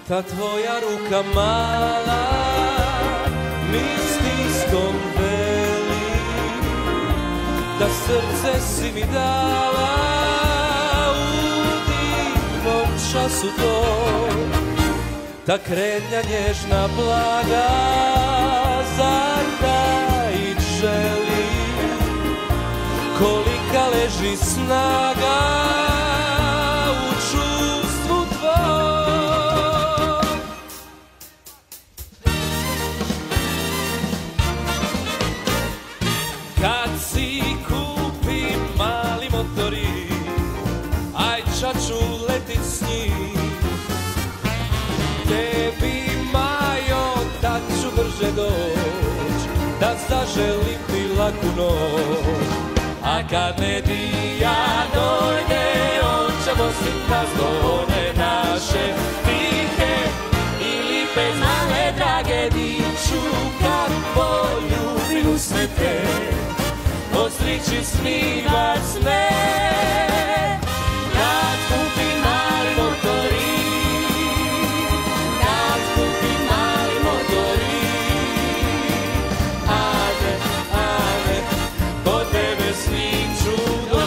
Ta tvoja ruka mala mi stiskom veli da srce si mi dala u divnom času tom. Ta kretnja nježna blaga zar da i želi kolika leži snaga u čuvstvu tvom. Kad si kupim mali motori, aj čaču letit s njim, tebi Majo da ću brže doć, da zaželim ti laku noć. A kad Medija dojde, on će vosit nas do one naše tihe i lipe znale drage, diću kad poljubim u sve te, ostrići snivat sve. Kad kupim mali motori, kad kupim mali motori, ade, ade, po tebe snim ću doć.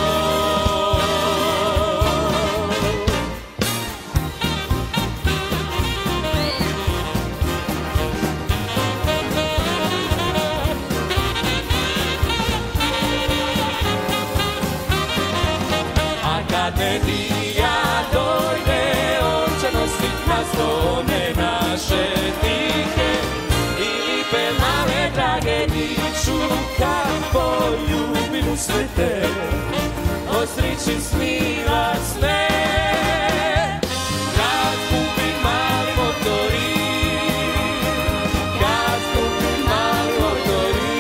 A kad Medija dojde, on će nosit nas do one naše tihe i lipe male drage, diću kad poljubim u sve te, ostrići sniva sve. Kad kupim mali motori, kad kupim mali motori,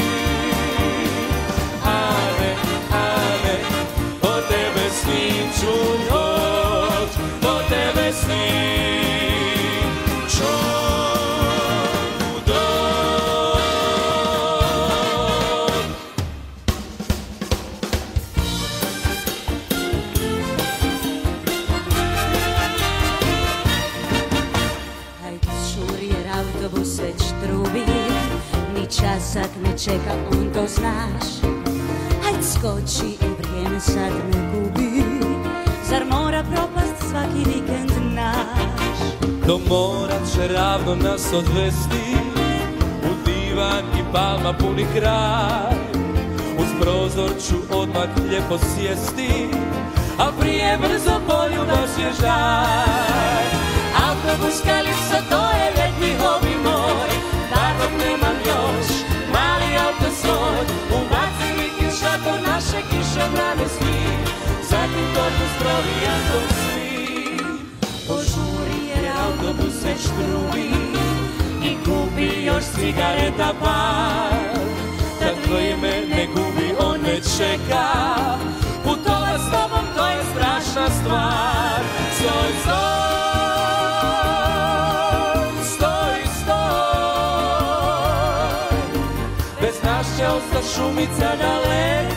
ade, ade, po tebe snim ću doć, po tebe snim ću doć. Hajde šuri jer autobus već trubi, ni časak ne čeka, on to znaš. Hajde skoči i vrijeme sad ne gubi, zar mora propast svaki vikend naš? Do mora će ravno nas odvesti, u divan i palma puni kraj. Uz prozor ću odmah lijepo sjesti, a prije brzo poljubaš je žaj. Autobus kalipso, to je ljetni hobi moj, bar dok nemam još mali auto svoj. Ubaci mi kišator, naše kišobrane svi, zatim torbu s provijantom svi. Požuri jer autobus već trubi i kupi još cigareta par. Da tvoje me ne gubi, on me čeka, putova s tobom to je strašna stvar. Stoj, stoj, stoj, stoj, bez nas će ostat šumica daleka.